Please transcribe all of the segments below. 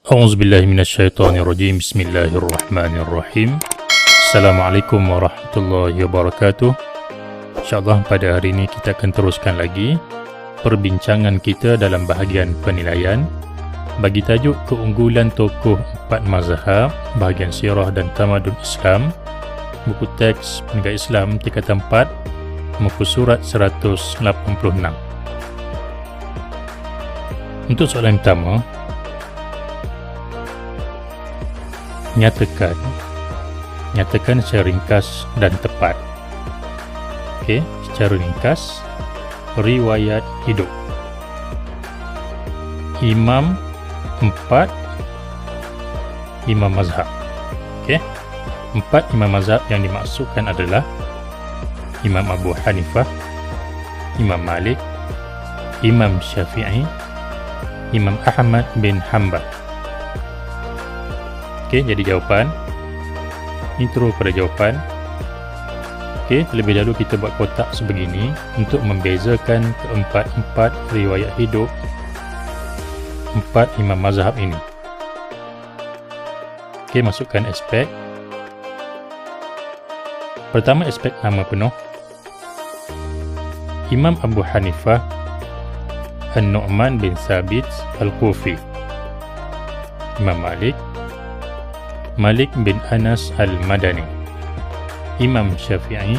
A'udzubillahi minasyaitonirrajim. Bismillahirrahmanirrahim. Assalamualaikum warahmatullahi wabarakatuh. InsyaAllah pada hari ini kita akan teruskan lagi perbincangan kita dalam bahagian penilaian bagi tajuk keunggulan tokoh 4 mazhab, bahagian sirah dan tamadun Islam, buku teks penegak Islam tingkatan 4, muka surat 186. Untuk soalan pertama, nyatakan secara ringkas dan tepat. Okey, secara ringkas, riwayat hidup Imam 4 imam mazhab. Okey, 4 imam mazhab yang dimaksudkan adalah Imam Abu Hanifah, Imam Malik, Imam Syafi'i, Imam Ahmad bin Hanbal. Okey, jadi jawapan intro pada jawapan. Okey, terlebih dahulu kita buat kotak sebegini untuk membezakan keempat-empat riwayat hidup 4 imam mazhab ini. Okey, masukkan aspek. Pertama, aspek nama penuh. Imam Abu Hanifah An-Nu'man bin Thabit Al-Kufi. Imam Malik Malik bin Anas Al-Madani. Imam Syafi'i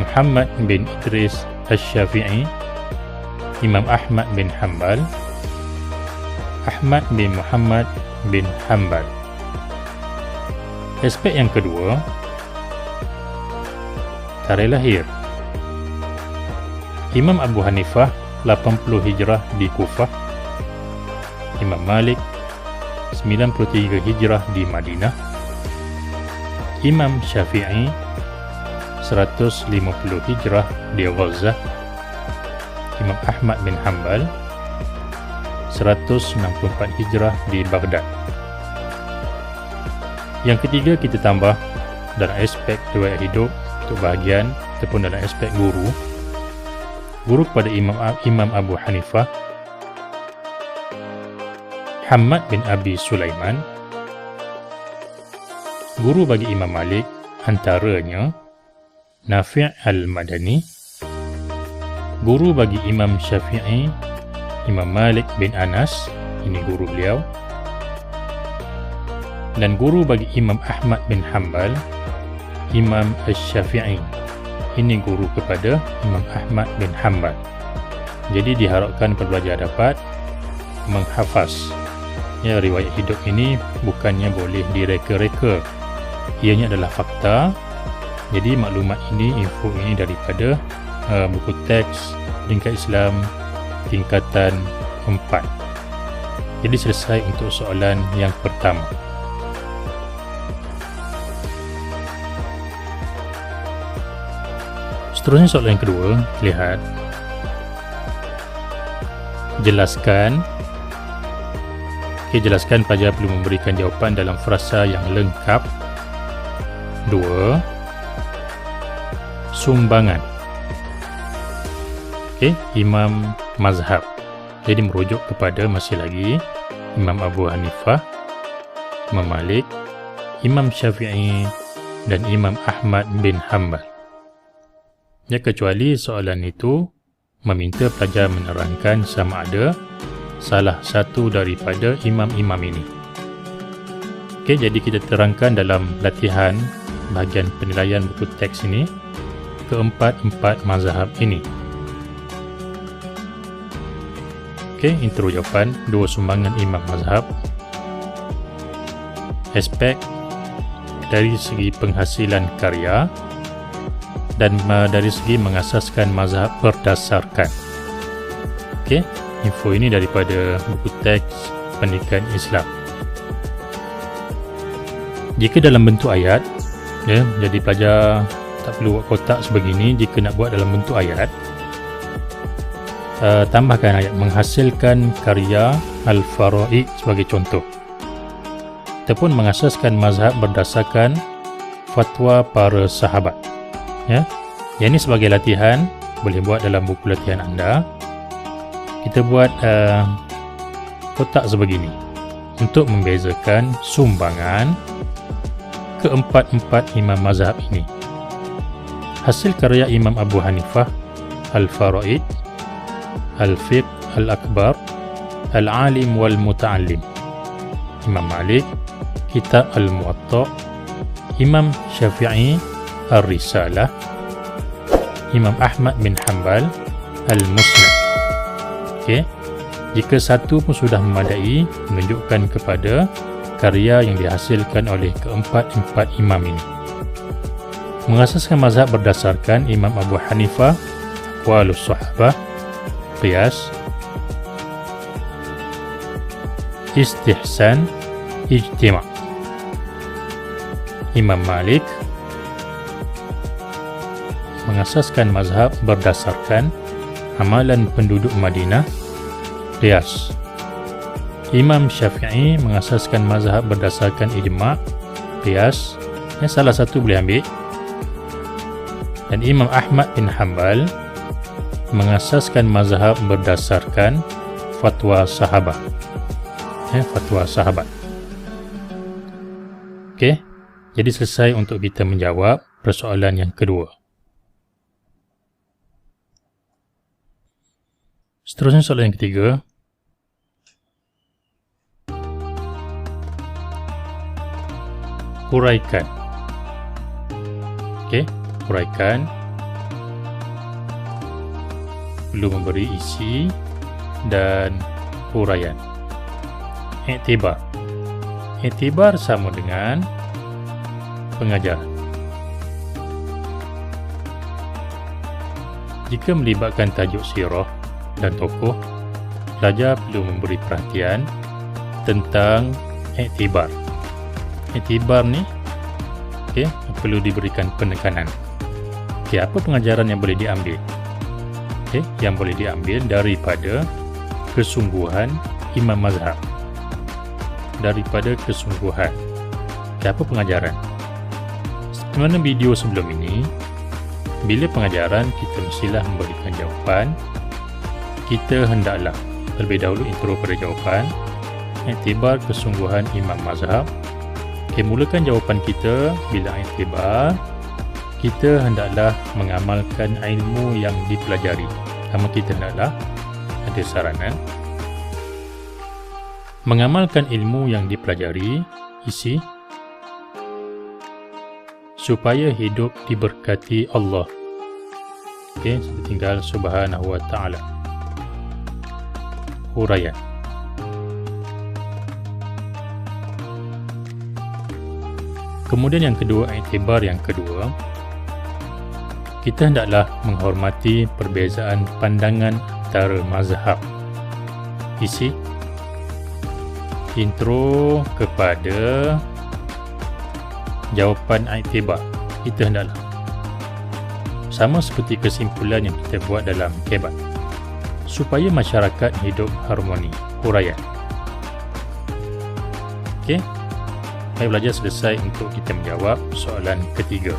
Muhammad bin Idris Al-Syafi'i. Imam Ahmad bin Hanbal Ahmad bin Muhammad bin Hanbal. Aspek yang kedua, tarikh lahir. Imam Abu Hanifah 80 Hijrah di Kufah. Imam Malik 93 Hijrah di Madinah. Imam Syafi'i 150 Hijrah di Gaza. Imam Ahmad bin Hanbal 164 Hijrah di Baghdad. Yang ketiga, kita tambah dalam aspek riwayat hidup untuk bahagian ataupun dalam aspek guru kepada Imam Abu Hanifah Hamad bin Abi Sulaiman. Guru bagi Imam Malik antaranya Nafi' Al-Madani. Guru bagi Imam Syafi'i Imam Malik bin Anas, ini guru beliau. Dan guru bagi Imam Ahmad bin Hanbal Imam Al-Syafi'i, ini guru kepada Imam Ahmad bin Hanbal. Jadi diharapkan pelajar dapat menghafaz. Ya, riwayat hidup ini bukannya boleh direka-reka. Ianya adalah fakta. Jadi maklumat ini, info ini daripada buku teks tingkat Islam tingkatan 4. Jadi selesai untuk soalan yang pertama. Seterusnya soalan yang kedua, lihat. Jelaskan. Jelaskan pelajar perlu memberikan jawapan dalam frasa yang lengkap. 2. Sumbangan. Imam mazhab. Jadi merujuk kepada masih lagi Imam Abu Hanifah, Imam Malik, Imam Syafi'i dan Imam Ahmad bin Hanbal. Ya, kecuali soalan itu meminta pelajar menerangkan sama ada salah satu daripada imam-imam ini. Jadi kita terangkan dalam latihan bahagian penilaian buku teks ini keempat-empat mazhab ini. Intro jawapan 2 sumbangan imam mazhab. Aspek dari segi penghasilan karya dan dari segi mengasaskan mazhab berdasarkan. Info ini daripada buku teks pendidikan Islam. Jika dalam bentuk ayat, ya, jadi pelajar tak perlu buat kotak sebegini. Jika nak buat dalam bentuk ayat, tambahkan ayat menghasilkan karya Al-Faraid sebagai contoh, ataupun mengasaskan mazhab berdasarkan fatwa para sahabat. Ya, yang ini sebagai latihan, boleh buat dalam buku latihan anda. Kita buat kotak sebegini. untuk membezakan sumbangan keempat-empat imam mazhab ini. Hasil karya Imam Abu Hanifah, Al-Faraid, Al-Fiqh Al-Akbar, Al-Alim wal-Muta'allim. Imam Malik, Kitab Al-Muwatta. Imam Syafi'i, Ar-Risalah. Imam Ahmad bin Hanbal, Al-Musnad. Okey. Jika satu pun sudah memadai, menunjukkan kepada karya yang dihasilkan oleh keempat-empat imam ini. Mengasaskan mazhab berdasarkan Imam Abu Hanifah, Aqwalus Sahabah, Qiyas, Istihsan, Ijtima'. Imam Malik mengasaskan mazhab berdasarkan amalan penduduk Madinah, Qiyas. Imam Syafi'i mengasaskan mazhab berdasarkan ijma', Qiyas. Salah satu boleh ambil. Dan Imam Ahmad bin Hanbal mengasaskan mazhab berdasarkan fatwa sahabat. Fatwa sahabat. Okey. Jadi selesai untuk kita menjawab persoalan yang kedua. Seterusnya soalan yang ketiga. Huraikan. Okey, huraikan. Perlu memberi isi dan huraian. Iktibar. Iktibar sama dengan pengajaran. Jika melibatkan tajuk sirah dan tokoh, pelajar perlu memberi perhatian tentang iktibar. Iktibar ni perlu diberikan penekanan. Apa pengajaran yang boleh diambil? Yang boleh diambil daripada kesungguhan imam mazhab. Daripada kesungguhan. Apa pengajaran? Seperti mana video sebelum ini, bila pengajaran kita mestilah memberikan jawapan. Kita hendaklah terlebih dahulu intro pada jawapan, iktibar kesungguhan imam mazhab. Mulakan jawapan kita bila iktibar, kita hendaklah mengamalkan ilmu yang dipelajari. Sama kita hendaklah ada saranan. Mengamalkan ilmu yang dipelajari, isi, supaya hidup diberkati Allah. Sampai tinggal subhanahu wa ta'ala. Huraian. Kemudian yang kedua, iktibar yang kedua, kita hendaklah menghormati perbezaan pandangan antara mazhab. Isi, intro kepada jawapan iktibar. Kita hendaklah sama seperti kesimpulan yang kita buat dalam kebat, supaya masyarakat hidup harmoni. Huraian. Okey, saya belajar selesai untuk kita menjawab soalan ketiga.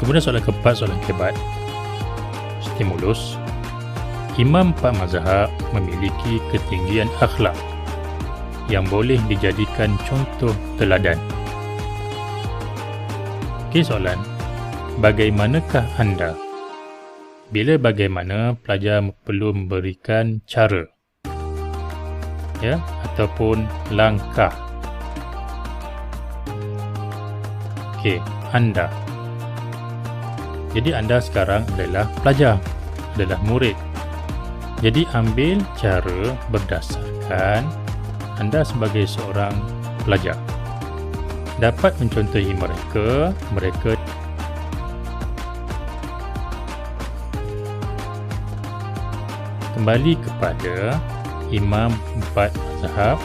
Kemudian soalan keempat, soalan kebat. Stimulus. Imam empat mazhab memiliki ketinggian akhlak yang boleh dijadikan contoh teladan. Okey, soalan. Bagaimanakah anda? Bila bagaimana, pelajar perlu memberikan cara, ataupun langkah. Okey, anda. Jadi anda sekarang adalah pelajar, adalah murid. Jadi ambil cara berdasarkan anda sebagai seorang pelajar. Dapat mencontohi mereka kembali kepada imam empat mazhab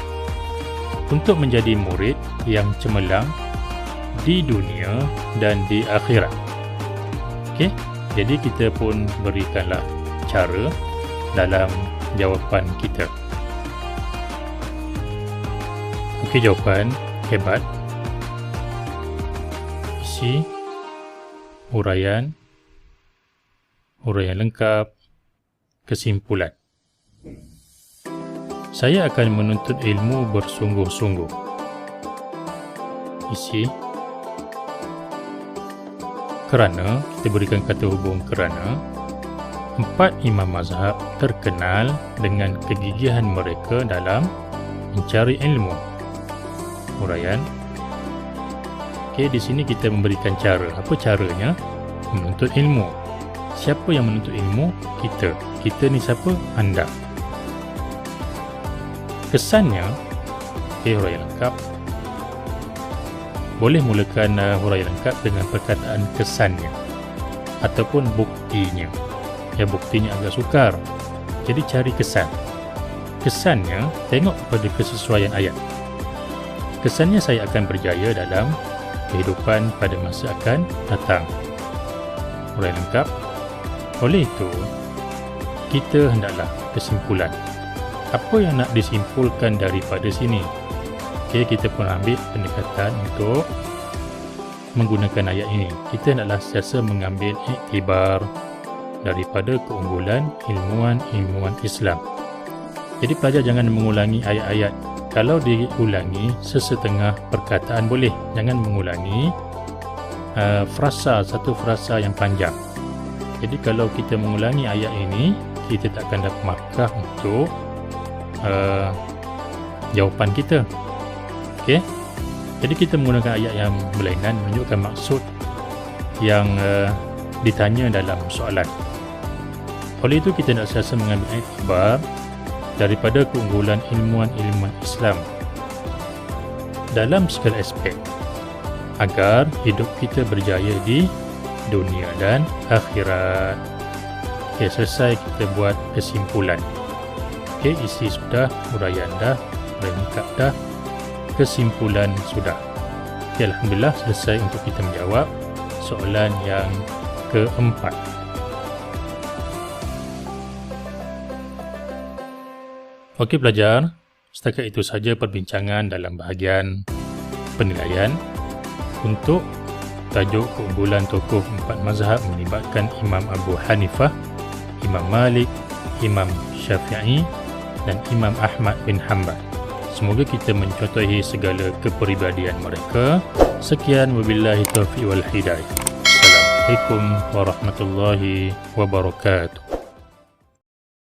untuk menjadi murid yang cemerlang di dunia dan di akhirat. Okey, jadi kita pun berikanlah cara dalam jawapan kita. Okey, jawapan hebat. Isi, huraian lengkap, kesimpulan. Saya akan menuntut ilmu bersungguh-sungguh. Isi kerana, kita berikan kata hubung kerana. 4 imam mazhab terkenal dengan kegigihan mereka dalam mencari ilmu. Huraian. Okey, di sini kita memberikan cara. Apa caranya? Menuntut ilmu. Siapa yang menuntut ilmu? Kita. Kita ni siapa? Anda. Kesannya, okey, huraian lengkap. Boleh mulakan huraian lengkap dengan perkataan kesannya ataupun buktinya. Ya, buktinya agak sukar. Jadi cari kesan. Kesannya, tengok pada kesesuaian ayat. Kesannya saya akan berjaya dalam kehidupan pada masa akan datang. Huraian lengkap. Oleh itu, kita hendaklah kesimpulan. Apa yang nak disimpulkan daripada sini? Okey, kita pun ambil pendekatan untuk menggunakan ayat ini. Kita hendaklah sentiasa mengambil iktibar daripada keunggulan ilmuwan Islam. Jadi pelajar jangan mengulangi ayat-ayat. Kalau diulangi sesetengah perkataan boleh. Jangan mengulangi satu frasa yang panjang. Jadi kalau kita mengulangi ayat ini, kita tak akan dapat markah untuk jawapan kita. Okey. Jadi kita menggunakan ayat yang berlainan menunjukkan maksud yang ditanya dalam soalan. Oleh itu kita nak sentiasa mengambil iktibar daripada keunggulan ilmuwan Islam dalam segala aspek agar hidup kita berjaya di dunia dan akhirat. Okey, selesai kita buat kesimpulan. Okey, isi sudah, huraian dah, lengkap dah, kesimpulan sudah. Okay, Alhamdulillah selesai untuk kita menjawab soalan yang keempat. Okey pelajar, setakat itu saja perbincangan dalam bahagian penilaian untuk tajuk keunggulan tokoh 4 mazhab melibatkan Imam Abu Hanifah, Imam Malik, Imam Syafi'i dan Imam Ahmad bin Hanbal. Semoga kita mencontohi segala kepribadian mereka. Sekian, wabillahi taufiq wal hidayah. Assalamualaikum warahmatullahi wabarakatuh.